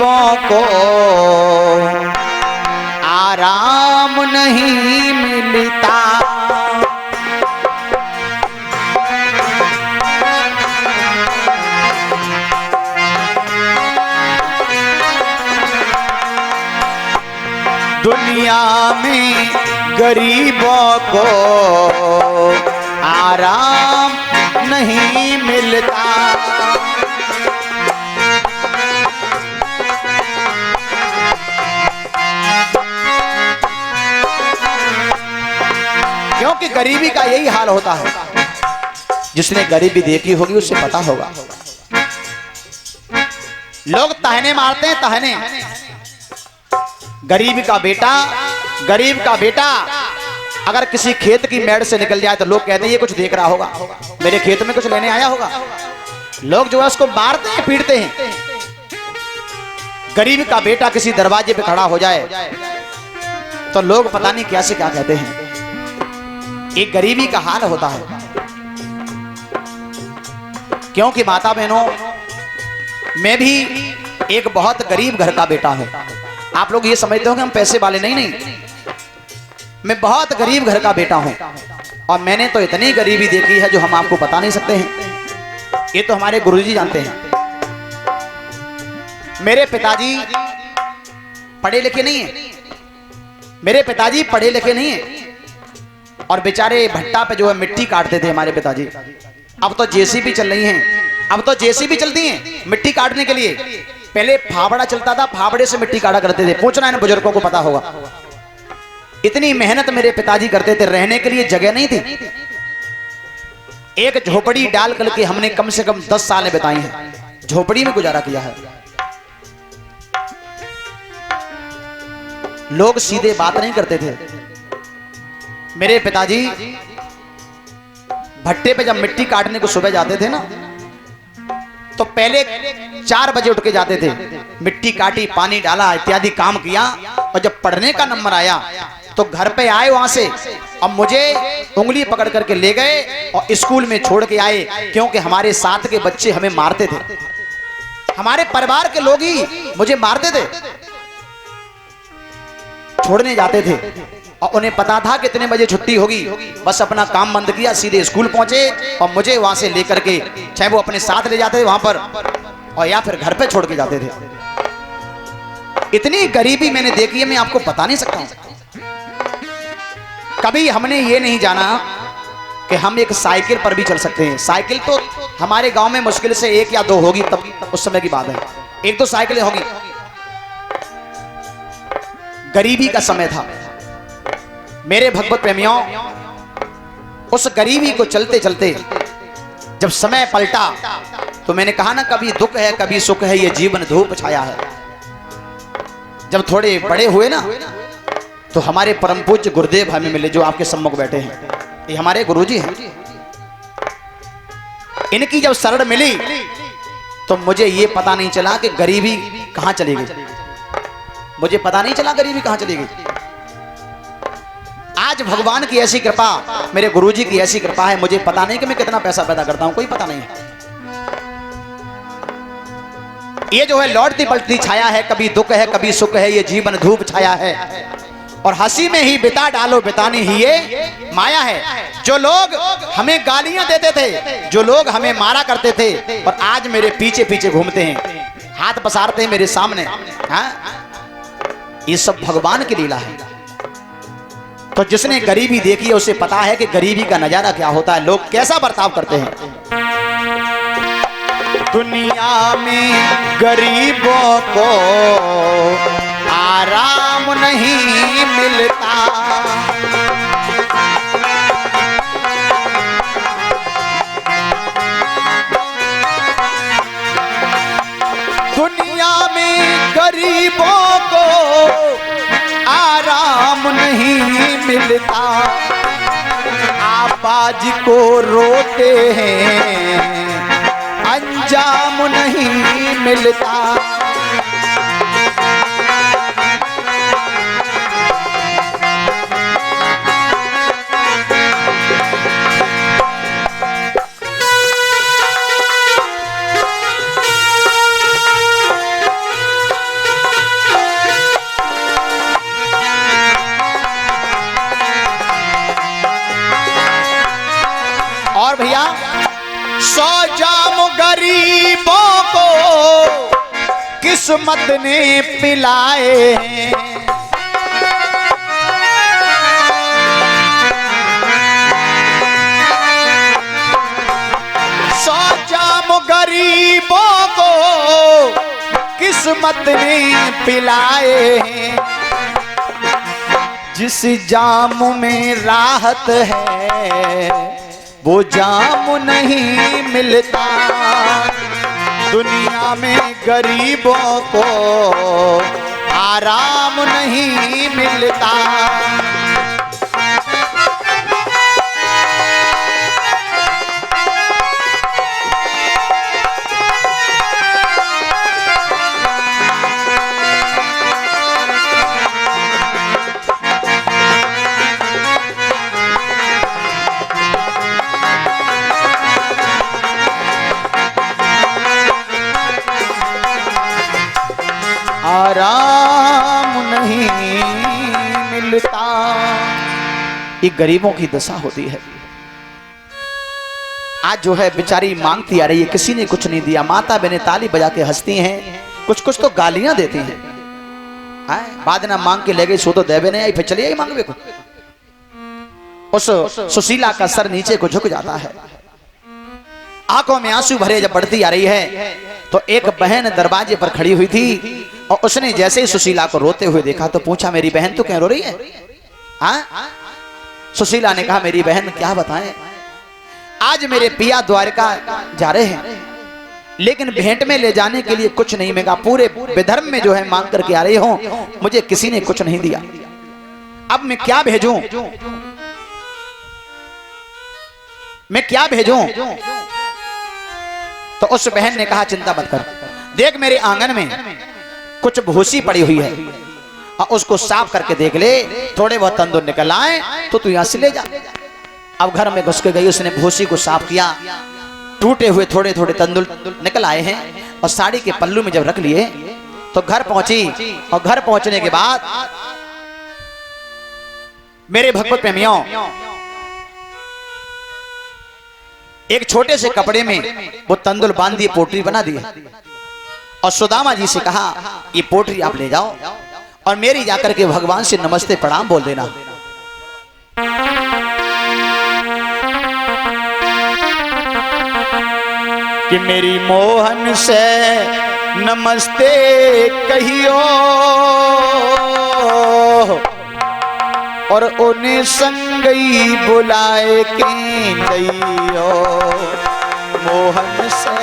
गरीबों को आराम नहीं मिलता। दुनिया में गरीबों को आराम नहीं मिलता। क्योंकि गरीबी का यही हाल होता है। जिसने गरीबी देखी होगी उससे पता होगा। लोग ताहने मारते हैं, ताहने। गरीब का बेटा अगर किसी खेत की मेड़ से निकल जाए तो लोग कहते हैं ये कुछ देख रहा होगा, मेरे खेत में कुछ लेने आया होगा। लोग जो है उसको मारते हैं, पीटते हैं। गरीब का बेटा किसी दरवाजे पे खड़ा हो जाए तो लोग पता नहीं क्या से क्या कहते हैं। एक गरीबी का हाल होता है। क्योंकि माता बहनों, मैं भी एक बहुत गरीब घर का बेटा हूं। आप लोग ये समझते हो कि हम पैसे वाले नहीं। मैं बहुत गरीब घर का बेटा हूं और मैंने तो इतनी गरीबी देखी है जो हम आपको बता नहीं सकते हैं। ये तो हमारे गुरुजी जानते हैं। मेरे पिताजी पढ़े लिखे नहीं है। मेरे पिताजी पढ़े लिखे नहीं है और बेचारे भट्टा पे जो है मिट्टी काटते थे हमारे पिताजी। अब तो जेसीबी चल रही हैं, अब तो जेसीबी चलती हैं मिट्टी काटने के लिए। पहले फावड़ा चलता था, फावड़े से मिट्टी काटा करते थे। पूछना इन बुजुर्गों को पता होगा। इतनी मेहनत मेरे पिताजी करते थे, रहने के लिए जगह नहीं थी। एक झोपड़ी डाल करके हमने कम से कम 10 साल बिताई हैं। झोपड़ी में गुजारा किया है। लोग सीधे बात नहीं करते थे। मेरे पिताजी भट्टे पे जब मिट्टी काटने को सुबह जाते थे ना, तो पहले 4 बजे उठ के जाते थे। मिट्टी काटी, पानी डाला, इत्यादि काम किया और जब पढ़ने का नंबर आया तो घर पे आए वहां से और मुझे उंगली पकड़ करके ले गए और स्कूल में छोड़ के आए। क्योंकि हमारे साथ के बच्चे हमें मारते थे, हमारे परिवार के लोग ही मुझे मारते थे। छोड़ने जाते थे और उन्हें पता था कितने बजे छुट्टी होगी। बस अपना काम बंद किया, सीधे स्कूल पहुंचे और मुझे वहां से लेकर के चाहे वो अपने साथ ले जाते थे वहां पर और या फिर घर पे छोड़ के जाते थे। इतनी गरीबी मैंने देखी है, मैं आपको बता नहीं सकता हूं। कभी हमने ये नहीं जाना कि हम एक साइकिल पर भी चल सकते हैं। साइकिल तो हमारे गांव में मुश्किल से 1 या 2 होगी, तब उस समय की बात है। 1-2 साइकिलें होगी। गरीबी का समय था मेरे भगवत प्रेमियों। उस गरीबी को चलते चलते जब समय पलटा तो मैंने कहा ना, कभी दुख है कभी सुख है, ये जीवन धूप छाया है। जब थोड़े बड़े हुए ना तो हमारे परम पूज्य गुरुदेव हमें मिले, जो आपके सम्मुख बैठे हैं। ये हमारे गुरुजी हैं। इनकी जब शरण मिली तो मुझे ये पता नहीं चला कि गरीबी कहां चली गई। मुझे पता नहीं चला गरीबी कहां चली गई। आज भगवान की ऐसी कृपा, मेरे गुरुजी की ऐसी कृपा है, मुझे पता नहीं कि मैं कितना पैसा पैदा करता हूं, कोई पता नहीं है। ये जो है लौटती पलटती छाया है, कभी दुख है कभी सुख है, ये जीवन धूप छाया है। और हंसी में ही बिता डालो, बितानी ही ये माया है। जो लोग हमें गालियां देते थे, जो लोग हमें मारा करते थे और आज मेरे पीछे पीछे घूमते हैं, हाथ पसारते हैं मेरे सामने, हाँ? ये सब भगवान की लीला है। तो जिसने गरीबी देखी है उसे पता है कि गरीबी का नजारा क्या होता है, लोग कैसा बर्ताव करते हैं। दुनिया में गरीबों को आराम नहीं मिलता। दुनिया में गरीबों को आराम नहीं मिलता। आप आज को रोते हैं, अंजाम नहीं मिलता। किस्मत ने पिलाए हैं। सौ जाम गरीबों को किस्मत ने पिलाए हैं। जिस जाम में राहत है वो जाम नहीं मिलता। दुनिया में गरीबों को आराम नहीं मिलता। आराम नहीं मिलता। ये गरीबों की दशा होती है। आज जो है बेचारी मांगती आ रही है, किसी ने कुछ नहीं दिया। माता बहनें ताली बजा के हंसती हैं, कुछ कुछ तो गालियां देती हैं। बाद ना मांग के ले गई, सो तो देवे नहीं आई, फिर चलिए ही मांगवे को। उस सुशीला का सर नीचे को झुक जाता है, आंखों में आंसू भरे जब बढ़ती आ रही है तो एक बहन दरवाजे पर खड़ी हुई थी और उसने जैसे ही सुशीला को रोते हुए देखा तो पूछा, मेरी बहन तो क्यों रो रही है? हाँ? सुशीला ने कहा, मेरी बहन क्या बताएं, आज मेरे पिया द्वारका जा रहे हैं लेकिन भेंट में ले जाने के लिए कुछ नहीं मिला। पूरे विधर्म में जो है मांग करके आ रही हूं, मुझे किसी ने कुछ नहीं दिया। अब मैं क्या भेजूं? मैं क्या भेजूं? तो उस बहन ने कहा, चिंता मत कर, देख मेरे आंगन में कुछ भूसी पड़ी हुई है और उसको साफ करके देख ले, थोड़े बहुत तंदूर निकल आए तो तू यहां से ले जा। अब घर में घुस के गई, उसने भूसी को साफ किया, टूटे हुए थोड़े थोड़े तंदूर निकल आए हैं और साड़ी के पल्लू में जब रख लिए तो घर पहुंची। और घर पहुंचने के बाद मेरे भगवत प्रेमियों, एक छोटे से कपड़े में वो तंदूर बांध दिए, पोटरी बना दी और सुदामा जी से कहा, ये पोटरी आप ले जाओ और मेरी जाकर के भगवान से नमस्ते प्रणाम बोल देना। कि मेरी मोहन से नमस्ते कहियो और उन्हें संगई बुलाए के जइयो। मोहन से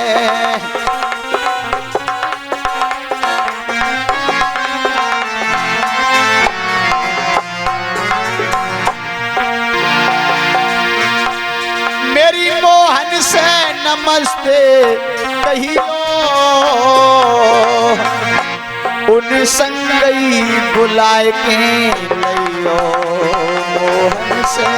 मेरी मोहन से नमस्ते कहियो, उन संगई बुलाए के लइयो। मोहन से